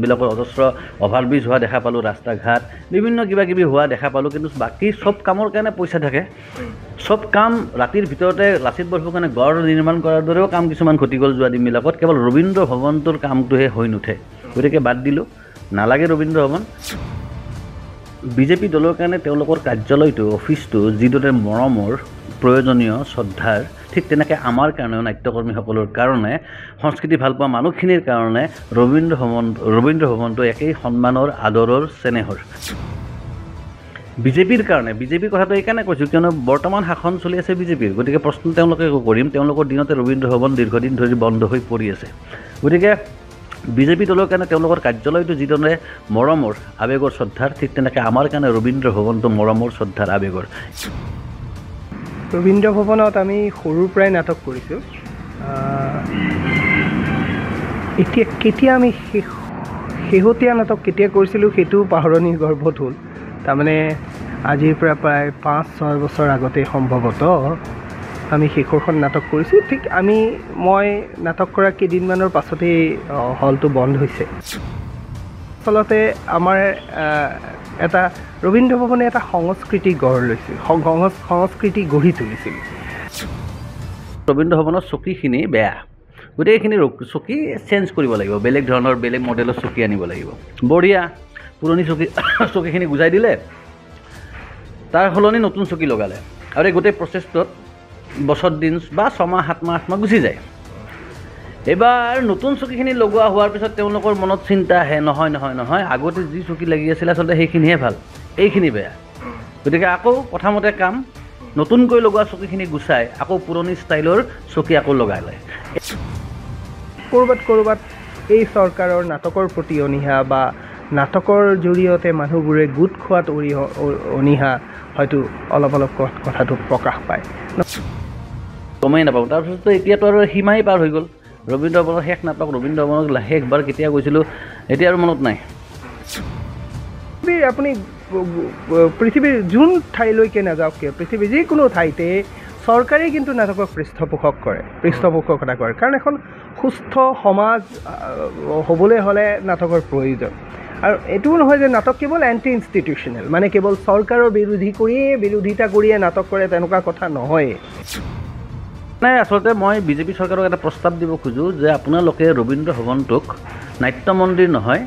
যিবিলাকৰ অজস্ৰ অভাৰব্ৰিজ হোৱা দেখা পালোঁ, ৰাস্তা ঘাট বিভিন্ন কিবা কিবি হোৱা দেখা পালোঁ, কিন্তু বাকী চব কামৰ কাৰণে পইচা থাকে। চব কাম ৰাতিৰ ভিতৰতে লাচিত বৰফুকনে গড় নিৰ্মাণ কৰাৰ দৰেও কাম কিছুমান ঘটি গ'ল যোৱা দিনবিলাকত। কেৱল ৰবীন্দ্ৰ ভৱনটোৰ কামটোহে হৈ নুঠে, গতিকে বাদ দিলোঁ, নালাগে ৰবীন্দ্ৰ ভৱন। বিজেপি দলৰ কাৰণে তেওঁলোকৰ কাৰ্যালয়টো, অফিচটো যিদৰে মৰমৰ, প্ৰয়োজনীয়, শ্ৰদ্ধাৰ, ঠিক তেনেকৈ আমাৰ কাৰণেও নাট্যকৰ্মীসকলৰ কাৰণে, সংস্কৃতি ভালপোৱা মানুহখিনিৰ কাৰণে ৰবীন্দ্ৰ ভৱনটো একেই সন্মানৰ, আদৰৰ, চেনেহৰ। বিজেপিৰ কাৰণে, বিজেপিৰ কথাটো এইকাৰণে কৈছোঁ কিয়নো বৰ্তমান শাসন চলি আছে বিজেপিৰ, গতিকে প্ৰশ্ন তেওঁলোকে কৰিম, তেওঁলোকৰ দিনতে ৰবীন্দ্ৰ ভৱন দীৰ্ঘদিন ধৰি বন্ধ হৈ পৰি আছে। গতিকে বিজেপি দলৰ কাৰণে তেওঁলোকৰ কাৰ্যালয়টো যিদৰে মৰমৰ, আৱেগৰ, শ্ৰদ্ধাৰ, ঠিক তেনেকৈ আমাৰ কাৰণে ৰবীন্দ্ৰ ভৱনটো মৰমৰ, শ্ৰদ্ধাৰ, আৱেগৰ। ৰবীন্দ্ৰ ভৱনত আমি সৰুৰ পৰাই নাটক কৰিছোঁ। এতিয়া কেতিয়া আমি শেহতীয়া নাটক কেতিয়া কৰিছিলোঁ সেইটো পাহৰণি গৰ্ভত হ'ল। তাৰমানে আজিৰ পৰা প্ৰায় 5-6 বছৰ আগতে সম্ভৱতঃ আমি শেষৰখন নাটক কৰিছোঁ। ঠিক মই নাটক কৰা কেইদিনমানৰ পাছতেই হলটো বন্ধ হৈছে। আচলতে আমাৰ এটা ৰবীন্দ্ৰ ভৱনে এটা সংস্কৃতি গঢ় লৈছিল, সংস্কৃতি গঢ়ি তুলিছিল। ৰবীন্দ্ৰ ভৱনৰ চকীখিনি বেয়া, গোটেইখিনি চকী চেঞ্জ কৰিব লাগিব, বেলেগ ধৰণৰ বেলেগ মডেলৰ চকী আনিব লাগিব। বঢ়িয়া, পুৰণি চকীখিনি গুচাই দিলে, তাৰ সলনি নতুন চকী লগালে, আৰু এই গোটেই প্ৰচেছটোত বছৰ দিন বা 6 মাহ 7 মাহ 8 মাহ গুচি যায়। এইবাৰ নতুন চকীখিনি লগোৱা হোৱাৰ পিছত তেওঁলোকৰ মনত চিন্তা আহে, নহয়, আগতে যি চকী লাগি আছিল আচলতে সেইখিনিহে ভাল, এইখিনি বেয়া। গতিকে আকৌ প্ৰথমতে কাম, নতুনকৈ লগোৱা চকীখিনি গুচাই আকৌ পুৰণি ষ্টাইলৰ চকী আকৌ লগাই লয়। ক'ৰবাত এই চৰকাৰৰ নাটকৰ প্ৰতি অনীহা বা নাটকৰ জৰিয়তে মানুহবোৰে গোট খোৱাত অনীহা হয়তো অলপ কথাটো প্ৰকাশ পায়। গমেই নাপাওঁ। তাৰপিছততো এতিয়াতো আৰু সীমাই পাৰ হৈ গ'ল। ৰবীন্দ্ৰ ভৱনৰ শেষ নাটক, ৰবীন্দ্ৰ ভৱনক শেষবাৰ কেতিয়া গৈছিলোঁ এতিয়া আৰু মনত নাই। আপুনি পৃথিৱীৰ যোন ঠাইলৈকে নাযাওক কিয়, পৃথিৱীৰ যিকোনো ঠাইতে চৰকাৰে কিন্তু নাটকক পৃষ্ঠপোষকতা কৰে, কাৰণ এখন সুস্থ সমাজ হ'বলৈ হ'লে নাটকৰ প্ৰয়োজন। আৰু এইটোও নহয় যে নাটক কেৱল এণ্টি ইনষ্টিটিউচনেল, মানে কেৱল চৰকাৰৰ বিৰোধিতা কৰিয়ে নাটক কৰে, তেনেকুৱা কথা নহয়। আচলতে মই বিজেপি চৰকাৰক এটা প্ৰস্তাৱ দিব খোজোঁ যে আপোনালোকে ৰবীন্দ্ৰ ভৱনটোক নাট্য মন্দিৰ নহয়,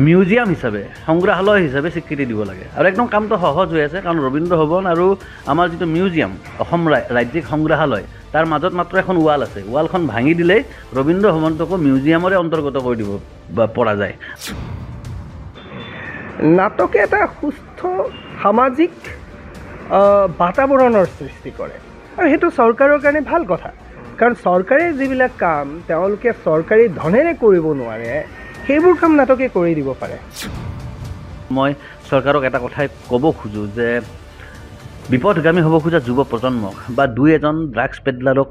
মিউজিয়াম হিচাপে, সংগ্ৰহালয় হিচাপে স্বীকৃতি দিব লাগে। আৰু একদম কামটো সহজ হৈ আছে, কাৰণ ৰবীন্দ্ৰ ভৱন আৰু আমাৰ যিটো মিউজিয়াম, অসম ৰাজ্যিক সংগ্ৰহালয়, তাৰ মাজত মাত্ৰ এখন ৱাল আছে। ৱালখন ভাঙি দিলেই ৰবীন্দ্ৰ ভৱনটোকো মিউজিয়ামৰে অন্তৰ্গত কৰি দিব পৰা যায়। নাটকে এটা সুস্থ সামাজিক বাতাবৰণৰ সৃষ্টি কৰে, আৰু সেইটো চৰকাৰৰ কাৰণে ভাল কথা, কাৰণ চৰকাৰে যিবিলাক কাম তেওঁলোকে চৰকাৰী ধনেৰে কৰিব নোৱাৰে, সেইবোৰ কাম নাটকে কৰি দিব পাৰে। মই চৰকাৰক এটা কথাই ক'ব খোজোঁ যে বিপথগামী হ'ব খোজা যুৱ প্ৰজন্মক বা 2-এজন ড্ৰাগছ পেডলাৰক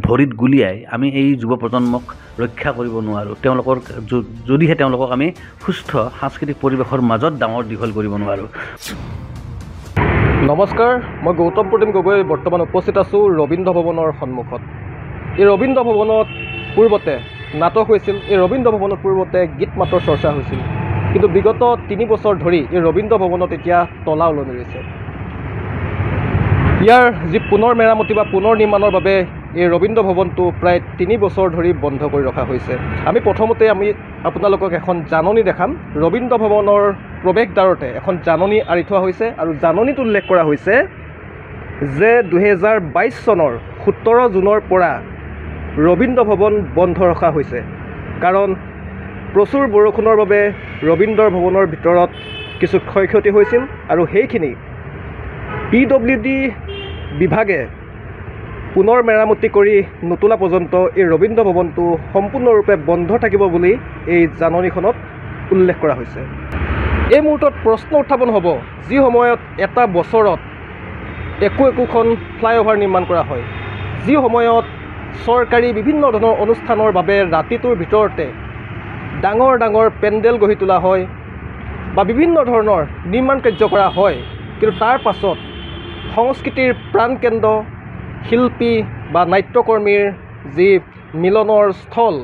ভৰিত গুলিয়াই আমি এই যুৱ প্ৰজন্মক ৰক্ষা কৰিব নোৱাৰোঁ। যদিহে তেওঁলোকক আমি সুস্থ সাংস্কৃতিক পৰিৱেশৰ মাজত ডাঙৰ দীঘল কৰিব নোৱাৰোঁ। নমস্কাৰ, মই গৌতম প্ৰতিম গগৈ বৰ্তমান উপস্থিত আছোঁ ৰবীন্দ্ৰ ভৱনৰ সন্মুখত। এই ৰবীন্দ্ৰ ভৱনত পূৰ্বতে নাটক হৈছিল, এই ৰবীন্দ্ৰ ভৱনত পূৰ্বতে গীত মাতৰ চৰ্চা হৈছিল, কিন্তু বিগত 3 বছৰ ধৰি এই ৰবীন্দ্ৰ ভৱনত এতিয়া তলা ওলমি ৰৈছে। ইয়াৰ যি পুনৰ মেৰামতি বা পুনৰ নিৰ্মাণৰ বাবে এই ৰবীন্দ্ৰ ভৱনটো প্ৰায় 3 বছৰ ধৰি বন্ধ কৰি ৰখা হৈছে। প্ৰথমতে আমি আপোনালোকক এখন জাননী দেখাম। ৰবীন্দ্ৰ ভৱনৰ প্ৰৱেশদ্বাৰতে এখন জাননী আঁৰি থোৱা হৈছে, আৰু জাননীত উল্লেখ কৰা হৈছে যে 2022 চনৰ 17 জুনৰ পৰা ৰবীন্দ্ৰ ভৱন বন্ধ ৰখা হৈছে, কাৰণ প্ৰচুৰ বৰষুণৰ বাবে ৰবীন্দ্ৰ ভৱনৰ ভিতৰত কিছু ক্ষয় ক্ষতি হৈছিল, আৰু সেইখিনি PWD বিভাগে পুনৰ মেৰামতি কৰি নতুলা পৰ্যন্ত এই ৰবীন্দ্ৰ ভৱনটো সম্পূৰ্ণৰূপে বন্ধ থাকিব বুলি এই জাননীখনত উল্লেখ কৰা হৈছে। এই মুহূৰ্তত প্ৰশ্ন উত্থাপন হ'ব, যি সময়ত এটা বছৰত একোখন ফ্লাইঅভাৰ নিৰ্মাণ কৰা হয়, যি সময়ত চৰকাৰী বিভিন্ন ধৰণৰ অনুষ্ঠানৰ বাবে ৰাতিটোৰ ভিতৰতে ডাঙৰ ডাঙৰ পেণ্ডেল গঢ়ি তোলা হয় বা বিভিন্ন ধৰণৰ নিৰ্মাণ কাৰ্য কৰা হয়, কিন্তু তাৰ পাছত সংস্কৃতিৰ প্ৰাণকেন্দ্ৰ শিল্পী বা নাট্যকৰ্মীৰ যি মিলনৰ স্থল,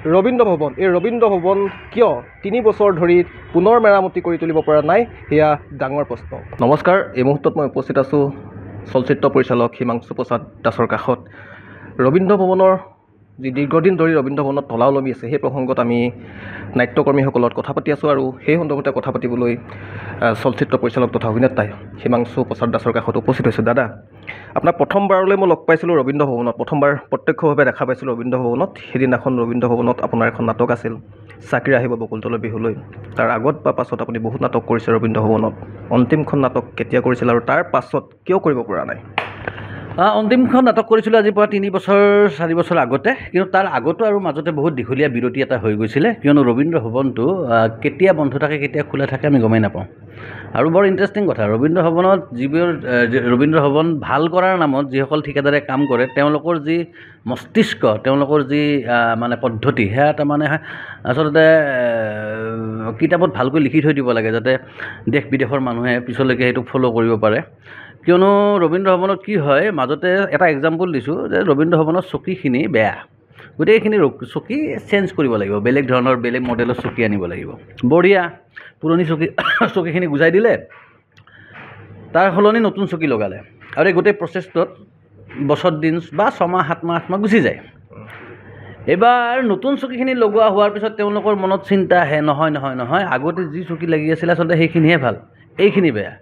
ৰবীন্দ্ৰ ভৱন, এই ৰবীন্দ্ৰ ভৱন কিয় 3 বছৰ ধৰি পুনৰ মেৰামতি কৰি তুলিব পৰা নাই, সেয়া ডাঙৰ প্ৰশ্ন। নমস্কাৰ, এই মুহূৰ্তত মই উপস্থিত আছোঁ চলচ্চিত্ৰ পৰিচালক হিমাংশু প্ৰসাদ দাসৰ কাষত। ৰবীন্দ্ৰ ভৱনৰ যি দীৰ্ঘদিন ধৰি ৰবীন্দ্ৰ ভৱনত তলা ওলমি আছে, সেই প্ৰসংগত আমি নাট্যকৰ্মীসকলৰ লগত কথা পাতি আছোঁ আৰু সেই সন্দৰ্ভতে কথা পাতিবলৈ চলচ্চিত্ৰ পৰিচালক তথা অভিনেতা হিমাংশু প্ৰসাদ দাসৰ কাষত উপস্থিত হৈছোঁ। দাদা, আপোনাক প্ৰথমবাৰলৈ মই লগ পাইছিলোঁ ৰবীন্দ্ৰ ভৱনত, প্ৰথমবাৰ প্ৰত্যক্ষভাৱে দেখা পাইছিলোঁ ৰবীন্দ্ৰ ভৱনত। সেইদিনাখন ৰবীন্দ্ৰ ভৱনত আপোনাৰ এখন নাটক আছিল, চাকিৰা আহিব বকুলতলৰ বিহুলৈ। তাৰ আগত বা পাছত আপুনি বহুত নাটক কৰিছে ৰবীন্দ্ৰ ভৱনত। অন্তিমখন নাটক কেতিয়া কৰিছিল আৰু তাৰ পাছত কিয় কৰিব পৰা নাই? অন্তিমখন নাটক কৰিছিলোঁ আজিৰ পৰা 3-4 বছৰ আগতে, কিন্তু তাৰ আগতো আৰু মাজতে বহুত দীঘলীয়া বিৰতি এটা হৈ গৈছিলে, কিয়নো ৰবীন্দ্ৰ ভৱনটো কেতিয়া বন্ধ থাকে কেতিয়া খোলা থাকে আমি গমেই নাপাওঁ। আৰু বৰ ইণ্টাৰেষ্টিং কথা, ৰবীন্দ্ৰ ভৱনত যিবোৰ ৰবীন্দ্ৰ ভৱন ভাল কৰাৰ নামত যিসকল ঠিকাদাৰে কাম কৰে, তেওঁলোকৰ যি মস্তিষ্ক, তেওঁলোকৰ যি মানে পদ্ধতি, সেয়া তাৰমানে আচলতে কিতাপত ভালকৈ লিখি থৈ দিব লাগে, যাতে দেশ বিদেশৰ মানুহে পিছলৈকে সেইটোক ফ'ল' কৰিব পাৰে। কিয়নো ৰবীন্দ্ৰ ভৱনত কি হয়, মাজতে এটা এক্সাম্পল দিছোঁ যে ৰবীন্দ্ৰ ভৱনৰ চকীখিনি বেয়া, গোটেইখিনি চকী চেঞ্জ কৰিব লাগিব, বেলেগ ধৰণৰ বেলেগ মডেলৰ চকী আনিব লাগিব। বঢ়িয়া, পুৰণি চকীখিনি গুচাই দিলে, তাৰ সলনি নতুন চকী লগালে, আৰু এই গোটেই প্ৰচেছটোত বছৰ দিন বা 6 মাহ 7 মাহ 8 মাহ গুচি যায়। এইবাৰ নতুন চকীখিনি লগোৱা হোৱাৰ পিছত তেওঁলোকৰ মনত চিন্তা আহে, নহয় আগতে যি চকী লাগি আছিলে আচলতে সেইখিনিহে ভাল, এইখিনি বেয়া।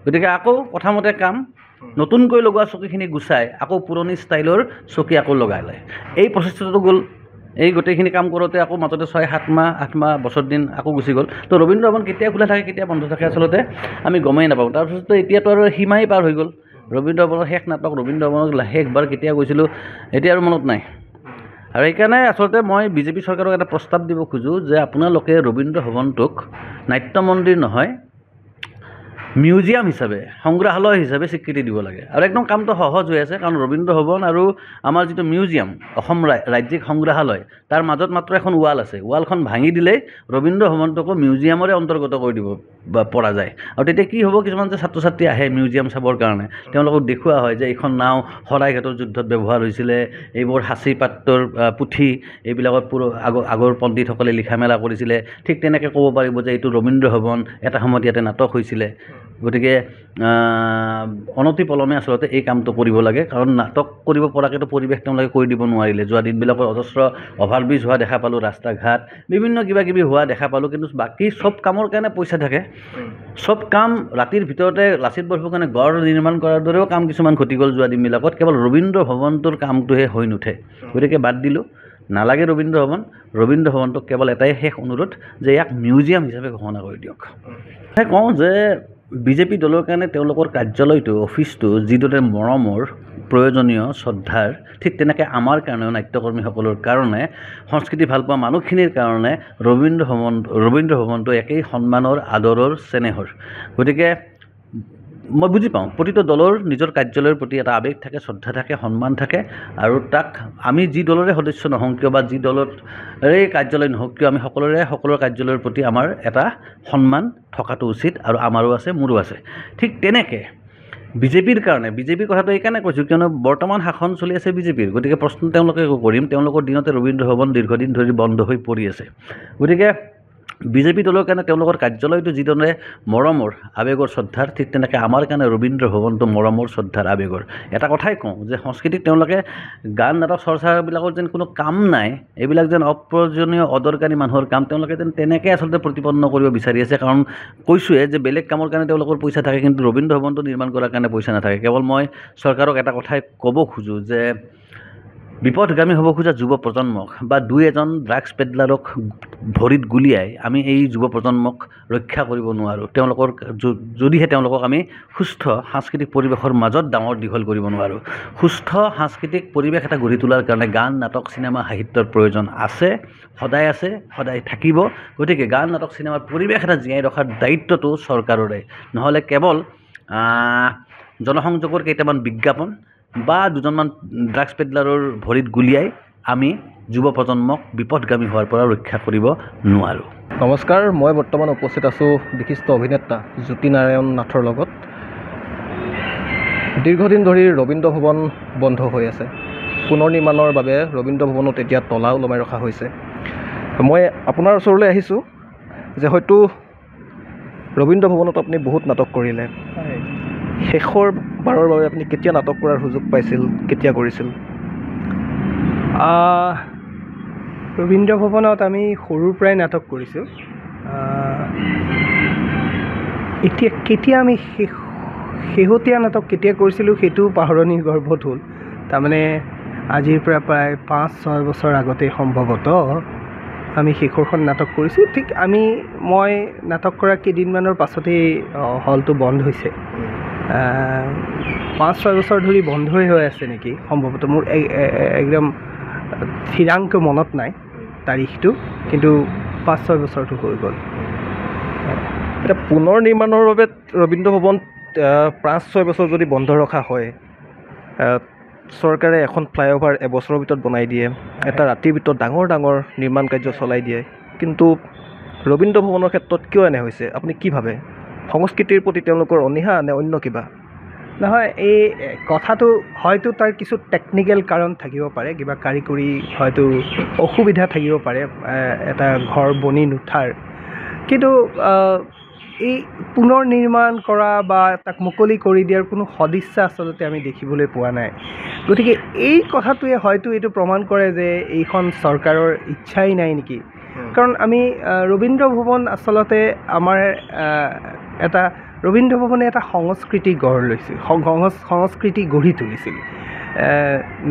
গতিকে আকৌ কথামতে কাম, নতুনকৈ লগোৱা চকীখিনি গুচাই আকৌ পুৰণি ষ্টাইলৰ চকী আকৌ লগাই লয়। এই প্ৰচেছটো গ'ল, এই গোটেইখিনি কাম কৰোঁতে আকৌ মাজতে 6-7 মাহ 8 মাহ বছৰ দিন আকৌ গুচি গ'ল। তো ৰবীন্দ্ৰ ভৱন কেতিয়া খোলা থাকে কেতিয়া বন্ধ থাকে আচলতে আমি গমেই নাপাওঁ। তাৰপিছতো এতিয়াতো আৰু সীমাই পাৰ হৈ গ'ল। ৰবীন্দ্ৰ ভৱনৰ শেষ নাটক, ৰবীন্দ্ৰ ভৱনত শেষবাৰ কেতিয়া গৈছিলোঁ এতিয়া আৰু মনত নাই। আৰু সেইকাৰণে আচলতে মই বিজেপি চৰকাৰক এটা প্ৰস্তাৱ দিব খোজোঁ যে আপোনালোকে ৰবীন্দ্ৰ ভৱনটোক নাট্য মন্দিৰ নহয়, মিউজিয়াম হিচাপে, সংগ্ৰহালয় হিচাপে স্বীকৃতি দিব লাগে। আৰু একদম কামটো সহজ হৈ আছে, কাৰণ ৰবীন্দ্ৰ ভৱন আৰু আমাৰ যিটো মিউজিয়াম, অসম ৰাজ্যিক সংগ্ৰহালয়, তাৰ মাজত মাত্ৰ এখন ৱাল আছে। ৱালখন ভাঙি দিলেই ৰবীন্দ্ৰ ভৱনটোকো মিউজিয়ামৰে অন্তৰ্গত কৰি দিব পৰা যায়। আৰু তেতিয়া কি হ'ব, কিছুমান যে ছাত্ৰ ছাত্ৰী আহে মিউজিয়াম চাবৰ কাৰণে, তেওঁলোকক দেখুওৱা হয় যে এইখন নাও শৰাইঘাটৰ যুদ্ধত ব্যৱহাৰ হৈছিলে, এইবোৰ সাঁচি পাত্ৰৰ পুথি, এইবিলাকত আগৰ পণ্ডিতসকলে লিখা মেলা কৰিছিলে। ঠিক তেনেকৈ ক'ব পাৰিব যে এইটো ৰবীন্দ্ৰ ভৱন, এটা সময়ত ইয়াতে নাটক হৈছিলে। গতিকে অনতিপলমে আচলতে এই কামটো কৰিব লাগে, কাৰণ নাটক কৰিব পৰাকৈতো পৰিৱেশ তেওঁলোকে কৰি দিব নোৱাৰিলে। যোৱা দিনবিলাকত অজস্ৰ অভাৰব্ৰিজ হোৱা দেখা পালোঁ, ৰাস্তা ঘাট বিভিন্ন কিবাকিবি হোৱা দেখা পালোঁ, কিন্তু বাকী চব কামৰ কাৰণে পইচা থাকে। চব কাম ৰাতিৰ ভিতৰতে লাচিত বৰফুকনে গড় নিৰ্মাণ কৰাৰ দৰেও কাম কিছুমান ঘটি গ'ল যোৱা দিনবিলাকত, কেৱল ৰবীন্দ্ৰ ভৱনটোৰ কামটোহে হৈ নুঠে। গতিকে বাদ দিলোঁ, নালাগে ৰবীন্দ্ৰ ভৱন। ৰবীন্দ্ৰ ভৱনটোক কেৱল এটাই শেষ অনুৰোধ যে ইয়াক মিউজিয়াম হিচাপে ঘোষণা কৰি দিয়ক। মই কওঁ যে বিজেপি দলৰ কাৰণে তেওঁলোকৰ কাৰ্যালয়টো, অফিচটো যিদৰে মৰমৰ, প্ৰয়োজনীয়, শ্ৰদ্ধাৰ, ঠিক তেনেকৈ আমাৰ কাৰণেও নাট্যকৰ্মীসকলৰ কাৰণে, সংস্কৃতি ভালপোৱা মানুহখিনিৰ কাৰণে ৰবীন্দ্ৰ ভৱনটো একেই সন্মানৰ, আদৰৰ, চেনেহৰ। গতিকে মই বুজি পাওঁ প্ৰতিটো দলৰ নিজৰ কাৰ্যালয়ৰ প্ৰতি এটা আৱেগ থাকে, শ্ৰদ্ধা থাকে, সন্মান থাকে, আৰু তাক আমি যি দলৰে সদস্য নহওঁ কিয় বা যি দলৰে কাৰ্যালয় নহওক কিয়, আমি সকলোৰ কাৰ্যালয়ৰ প্ৰতি আমাৰ এটা সন্মান থকাটো উচিত, আৰু আমাৰো আছে, মোৰো আছে। ঠিক তেনেকৈ বিজেপিৰ কাৰণে, বিজেপিৰ কথাটো এইকাৰণে কৈছোঁ কিয়নো বৰ্তমান শাসন চলি আছে বিজেপিৰ। গতিকে প্ৰশ্ন তেওঁলোকে কৰিম, তেওঁলোকৰ দিনতে ৰবীন্দ্ৰ ভৱন দীৰ্ঘদিন ধৰি বন্ধ হৈ পৰি আছে। গতিকে বিজেপি দলৰ কাৰণে তেওঁলোকৰ কাৰ্যালয়টো যিদৰে মৰমৰ, আৱেগৰ, শ্ৰদ্ধাৰ, ঠিক তেনেকৈ আমাৰ কাৰণে ৰবীন্দ্ৰ ভৱনটো মৰমৰ, শ্ৰদ্ধাৰ, আৱেগৰ। এটা কথাই কওঁ যে সংস্কৃতিক তেওঁলোকে গান নাটক চৰ্চাবিলাকৰ যেন কোনো কাম নাই, এইবিলাক যেন অপ্ৰয়োজনীয় অদৰকাৰী মানুহৰ কাম, তেওঁলোকে যেন তেনেকৈ আচলতে প্ৰতিপন্ন কৰিব বিচাৰি আছে। কাৰণ কৈছোঁৱে যে বেলেগ কামৰ কাৰণে তেওঁলোকৰ পইচা থাকে, কিন্তু ৰবীন্দ্ৰ ভৱনটো নিৰ্মাণ কৰাৰ কাৰণে পইচা নাথাকে। কেৱল মই চৰকাৰক এটা কথাই ক'ব খোজোঁ যে বিপথগামী হ'ব খোজা যুৱ প্ৰজন্মক বা 2-এজন ড্ৰাগছ পেডলাৰক ভৰিত গুলিয়াই আমি এই যুৱ প্ৰজন্মক ৰক্ষা কৰিব নোৱাৰোঁ। যদিহে তেওঁলোকক আমি সুস্থ সাংস্কৃতিক পৰিৱেশৰ মাজত ডাঙৰ দীঘল কৰিব নোৱাৰোঁ। সুস্থ সাংস্কৃতিক পৰিৱেশ এটা গঢ়ি তোলাৰ কাৰণে গান, নাটক, চিনেমা, সাহিত্যৰ প্ৰয়োজন আছে, সদায় থাকিব। গতিকে গান, নাটক, চিনেমাৰ পৰিৱেশ এটা জীয়াই ৰখাৰ দায়িত্বটো চৰকাৰৰে, নহ'লে কেৱল জনসংযোগৰ কেইটামান বিজ্ঞাপন বা 2জনমান ড্ৰাগছ পেডলাৰৰ ভৰিত গুলিয়াই আমি যুৱ প্ৰজন্মক বিপথগামী হোৱাৰ পৰা ৰক্ষা কৰিব নোৱাৰোঁ। নমস্কাৰ, মই বৰ্তমান উপস্থিত আছোঁ বিশিষ্ট অভিনেতা জ্যোতিনাৰায়ণ নাথৰ লগত। দীৰ্ঘদিন ধৰি ৰবীন্দ্ৰ ভৱন বন্ধ হৈ আছে। পুনৰ নিৰ্মাণৰ বাবে ৰবীন্দ্ৰ ভৱনত এতিয়া তলা ওলমাই ৰখা হৈছে। মই আপোনাৰ ওচৰলৈ আহিছোঁ যে হয়তো ৰবীন্দ্ৰ ভৱনত আপুনি বহুত নাটক কৰিলে। শেষৰ বাৰৰ বাবে আপুনি কেতিয়া নাটক কৰাৰ সুযোগ পাইছিল, কেতিয়া কৰিছিল? ৰবীন্দ্ৰ ভৱনত আমি সৰুৰ পৰাই নাটক কৰিছোঁ। এতিয়া কেতিয়া আমি শেহতীয়া নাটক কেতিয়া কৰিছিলোঁ সেইটো পাহৰণিৰ গৰ্ভত হ'ল। তাৰমানে আজিৰ পৰা প্ৰায় 5-6 বছৰ আগতে সম্ভৱতঃ আমি শেষৰখন নাটক কৰিছোঁ। ঠিক মই নাটক কৰা কেইদিনমানৰ পাছতেই হলটো বন্ধ হৈছে। 5-6 বছৰ ধৰি বন্ধই হৈ আছে নেকি সম্ভৱতঃ, মোৰ একদম থিৰাংক মনত নাই তাৰিখটো, কিন্তু 5-6 বছৰটো হৈ গ'ল। এতিয়া পুনৰ নিৰ্মাণৰ বাবে ৰবীন্দ্ৰ ভৱন 5-6 বছৰ যদি বন্ধ ৰখা হয়, চৰকাৰে এখন ফ্লাইঅভাৰ এবছৰৰ ভিতৰত বনাই দিয়ে, এটা ৰাতিৰ ভিতৰত ডাঙৰ ডাঙৰ নিৰ্মাণ কাৰ্য চলাই দিয়ে, কিন্তু ৰবীন্দ্ৰ ভৱনৰ ক্ষেত্ৰত কিয় এনে হৈছে? আপুনি কি ভাবে? সংস্কৃতিৰ প্ৰতি তেওঁলোকৰ অনীহা নে অন্য কিবা? নহয়, এই কথাটো হয়তো তাৰ কিছু টেকনিকেল কাৰণ থাকিব পাৰে, কিবা কাৰিকৰী হয়তো অসুবিধা থাকিব পাৰে এটা ঘৰ বনি নুঠাৰ। কিন্তু এই পুনৰ নিৰ্মাণ কৰা বা তাক মুকলি কৰি দিয়াৰ কোনো সদিচ্ছা আচলতে আমি দেখিবলৈ পোৱা নাই। গতিকে এই কথাটোৱে হয়তো এইটো প্ৰমাণ কৰে যে এইখন চৰকাৰৰ ইচ্ছাই নাই নেকি। কাৰণ আমি ৰবীন্দ্ৰ ভৱন আচলতে আমাৰ ৰবীন্দ্ৰ ভৱনে এটা সংস্কৃতি গঢ় লৈছিল, সংস্কৃতি গঢ়ি তুলিছিল।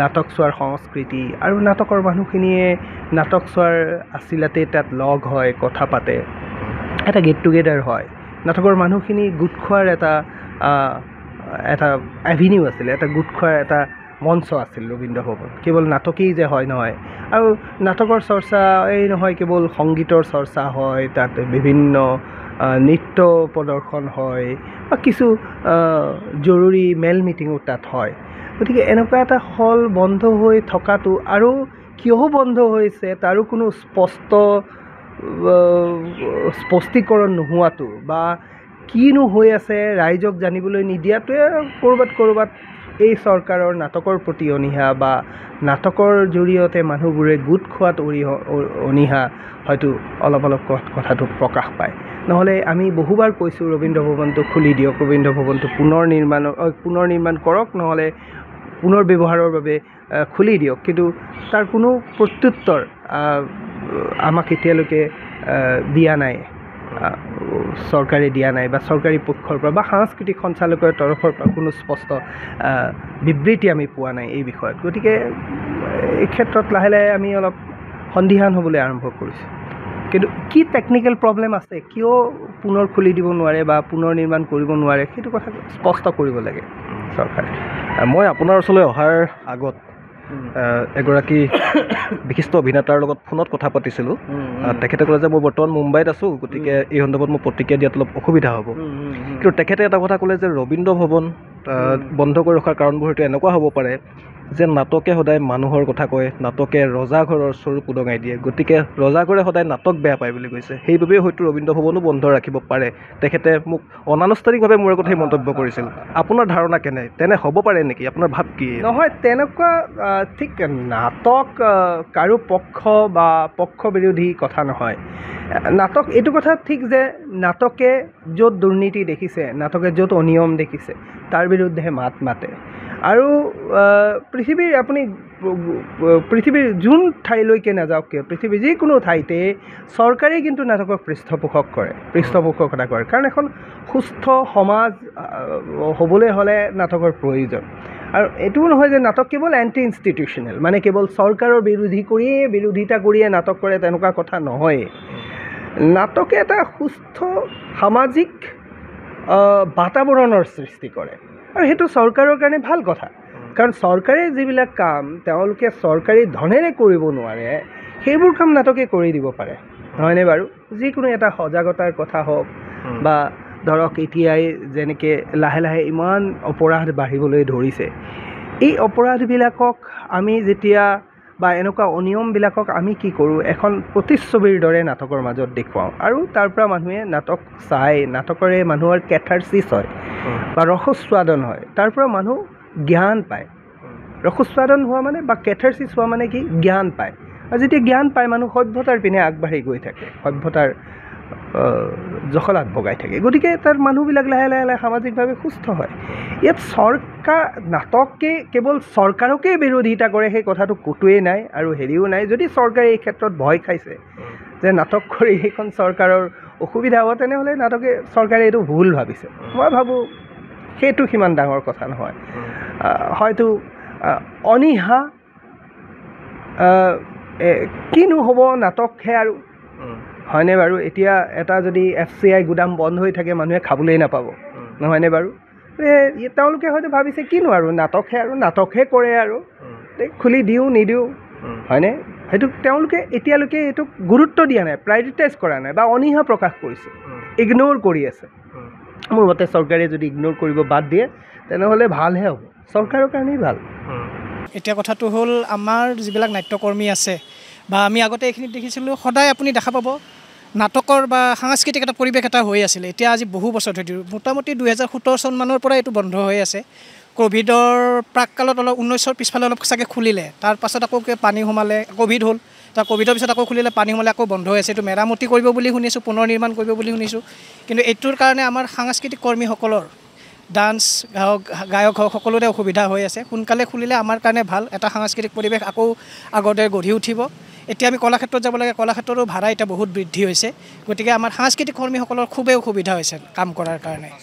নাটক চোৱাৰ সংস্কৃতি, আৰু নাটকৰ মানুহখিনিয়ে নাটক চোৱাৰ আছিলাতে তাত লগ হয়, কথা পাতে, এটা গেট টুগেডাৰ হয়। নাটকৰ মানুহখিনি গোট খোৱাৰ এটা এভিনিউ আছিল, এটা গোট খোৱাৰ এটা মঞ্চ আছিল ৰবীন্দ্ৰ ভৱন। কেৱল নাটকেই যে হয় নহয়, আৰু নাটকৰ চৰ্চা এই নহয় কেৱল সংগীতৰ চৰ্চা হয়, তাত বিভিন্ন নৃত্য প্ৰদৰ্শন হয়, বা কিছু জৰুৰী মেল মিটিঙো তাত হয়। গতিকে এনেকুৱা এটা হল বন্ধ হৈ থকাটো, আৰু কিয় বন্ধ হৈছে তাৰো কোনো স্পষ্টীকৰণ নোহোৱাটো, বা কিনো হৈ আছে ৰাইজক জানিবলৈ নিদিয়াটোৱে ক'ৰবাত এই চৰকাৰৰ নাটকৰ প্ৰতি অনীহা, বা নাটকৰ জৰিয়তে মানুহবোৰে গোট খোৱাত অনীহা হয়তো অলপ কথাটো প্ৰকাশ পায়। নহ'লে আমি বহুবাৰ কৈছোঁ ৰবীন্দ্ৰ ভৱনটো খুলি দিয়ক, ৰবীন্দ্ৰ ভৱনটো পুনৰ নিৰ্মাণ কৰক, নহ'লে পুনৰ ব্যৱহাৰৰ বাবে খুলি দিয়ক, কিন্তু তাৰ কোনো প্ৰত্যুত্তৰ আমাক এতিয়ালৈকে দিয়া নাই, চৰকাৰে দিয়া নাই, বা চৰকাৰী পক্ষৰ পৰা বা সাংস্কৃতিক সঞ্চালকালয়ৰ তৰফৰ পৰা কোনো স্পষ্ট বিবৃতি আমি পোৱা নাই এই বিষয়ত। গতিকে এই ক্ষেত্ৰত লাহে লাহে আমি অলপ সন্দিহান হ'বলৈ আৰম্ভ কৰিছোঁ। কিন্তু কি টেকনিকেল প্ৰব্লেম আছে, কিয় পুনৰ খুলি দিব নোৱাৰে বা পুনৰ নিৰ্মাণ কৰিব নোৱাৰে, সেইটো কথা স্পষ্ট কৰিব লাগে চৰকাৰে। মই আপোনাৰ ওচৰলৈ অহাৰ আগত এগৰাকী বিশিষ্ট অভিনেতাৰ লগত ফোনত কথা পাতিছিলোঁ। তেখেতে ক'লে যে মই বৰ্তমান মুম্বাইত আছোঁ, গতিকে এই সন্দৰ্ভত মোৰ প্ৰতিক্ৰিয়া দিয়াত অলপ অসুবিধা হ'ব। কিন্তু তেখেতে এটা কথা ক'লে যে ৰবীন্দ্ৰ ভৱন বন্ধ কৰি ৰখাৰ কাৰণবোৰ হয়তো এনেকুৱা হ'ব পাৰে যে নাটকে সদায় মানুহৰ কথা কয়, নাটকে ৰজাঘৰৰ স্বৰূপ উদঙাই দিয়ে, গতিকে ৰজাঘৰে সদায় নাটক বেয়া পায় বুলি কৈছে, সেইবাবেই হয়তো ৰবীন্দ্ৰ ভৱনো বন্ধ ৰাখিব পাৰে। তেখেতে মোক অনানুষ্ঠানিকভাৱে মোৰ আগত সেই মন্তব্য কৰিছিল। আপোনাৰ ধাৰণা কেনে? তেনে হ'ব পাৰে নেকি? আপোনাৰ ভাৱ কি? নহয়, তেনেকুৱা ঠিক নাটক কাৰো পক্ষ বা পক্ষ বিৰোধী কথা নহয়। নাটক এইটো কথা ঠিক যে নাটকে য'ত দুৰ্নীতি দেখিছে, নাটকে য'ত অনিয়ম দেখিছে, তাৰ বিৰুদ্ধে মাত মাতে। আৰু পৃথিৱীৰ যোন ঠাইলৈকে নাযাওক কিয়, পৃথিৱীৰ যিকোনো ঠাইতে চৰকাৰে কিন্তু নাটকক পৃষ্ঠপোষকতা কৰে। কাৰণ এখন সুস্থ সমাজ হ'বলৈ হ'লে নাটকৰ প্ৰয়োজন। আৰু এইটোও নহয় যে নাটক কেৱল এণ্টি ইনষ্টিটিউচনেল, মানে কেৱল চৰকাৰৰ বিৰোধিতা কৰিয়ে নাটক কৰে, তেনেকুৱা কথা নহয়। নাটকে এটা সুস্থ সামাজিক বাতাবৰণৰ সৃষ্টি কৰে, আৰু সেইটো চৰকাৰৰ কাৰণে ভাল কথা। কাৰণ চৰকাৰে যিবিলাক কাম তেওঁলোকে চৰকাৰী ধনেৰে কৰিব নোৱাৰে, সেইবোৰ কাম নাটকে কৰি দিব পাৰে, নহয়নে বাৰু? যিকোনো এটা সজাগতাৰ কথা হওক, বা ধৰক এতিয়াই যেনেকৈ লাহে লাহে ইমান অপৰাধ বাঢ়িবলৈ ধৰিছে, এই অপৰাধবিলাকক আমি যেতিয়া, বা এনেকুৱা অনিয়মবিলাকক আমি কি কৰোঁ, এখন প্ৰতিচ্ছবিৰ দৰে নাটকৰ মাজত দেখুৱাওঁ, আৰু তাৰ পৰা মানুহে নাটক চাই, নাটকৰে মানুহৰ কেথাৰচিছ হয় বা ৰসস্বাদন হয়, তাৰ পৰা মানুহ জ্ঞান পায়। ৰসস্বাদন হোৱা মানে বা কেথাৰচিছ হোৱা মানে কি, জ্ঞান পায়। আৰু যেতিয়া জ্ঞান পায় মানুহ সভ্যতাৰ পিনে আগবাঢ়ি গৈ থাকে, সভ্যতাৰ জখলাত বগাই থাকে। গতিকে তাৰ মানুহবিলাক লাহে লাহে লাহে সামাজিকভাৱে সুস্থ হয়। ইয়াত চৰকাৰ নাটকে কেৱল চৰকাৰকে বিৰোধিতা কৰে সেই কথাটো ক'তোৱেই নাই আৰু হেৰিও নাই। যদি চৰকাৰে এই ক্ষেত্ৰত ভয় খাইছে যে নাটক কৰি সেইখন চৰকাৰৰ অসুবিধা হ'ব, তেনেহ'লে চৰকাৰে এইটো ভুল ভাবিছে। মই ভাবোঁ সেইটো সিমান ডাঙৰ কথা নহয়। হয়তো অনীহা কিনো হ'ব, নাটকহে আৰু হয়নে বাৰু? এতিয়া এটা যদি FCI গুদাম বন্ধ হৈ থাকে, মানুহে খাবলৈ নাপাব, নহয়নে বাৰু? তেওঁলোকে হয়তো ভাবিছে কিনো আৰু নাটকহে, আৰু নাটকহে কৰে আৰু খুলি দিওঁ নিদিওঁ, হয়নে? সেইটো তেওঁলোকে এতিয়ালৈকে এইটোক গুৰুত্ব দিয়া নাই, প্ৰায়ৰিটাইজ কৰা নাই বা অনীহা প্ৰকাশ কৰিছে, ইগন'ৰ কৰি আছে। মোৰ মতে চৰকাৰে যদি ইগন'ৰ কৰিব বাদ দিয়ে তেনেহ'লে ভালহে হ'ব, চৰকাৰৰ কাৰণেই ভাল। এতিয়া কথাটো হ'ল, আমাৰ যিবিলাক নাট্যকৰ্মী আছে বা আমি আগতে এইখিনিত দেখিছিলোঁ, সদায় আপুনি দেখা পাব নাটকৰ বা সাংস্কৃতিক এটা পৰিৱেশ এটা হৈ আছিলে। এতিয়া আজি বহু বছৰ ধৰি, মোটামুটি 2017 চনমানৰ পৰা এইটো বন্ধ হৈ আছে। ক'ভিডৰ প্ৰাককালত অলপ 19ৰ পিছফালে অলপ চাগে খুলিলে, তাৰ পাছত আকৌ পানী সোমালে, ক'ভিড হ'ল, তাৰ ক'ভিডৰ পিছত আকৌ খুলিলে, পানী সোমালে, আকৌ বন্ধ হৈ আছে। এইটো মেৰামতি কৰিব বুলি শুনিছোঁ, পুনৰ নিৰ্মাণ কৰিব বুলি শুনিছোঁ। কিন্তু এইটোৰ কাৰণে আমাৰ সাংস্কৃতিক কৰ্মীসকলৰ ডান্স গায়ক হওক সকলোৰে অসুবিধা হৈ আছে। সোনকালে খুলিলে আমাৰ কাৰণে ভাল, এটা সাংস্কৃতিক পৰিৱেশ আকৌ আগৰ দৰে গঢ়ি উঠিব। এতিয়া আমি কলাক্ষেত্ৰত যাব লাগে, কলাক্ষেত্ৰৰো ভাড়া এতিয়া বহুত বৃদ্ধি হৈছে। গতিকে আমাৰ সাংস্কৃতিক কৰ্মীসকলৰ খুবেই অসুবিধা হৈছে কাম কৰাৰ কাৰণে।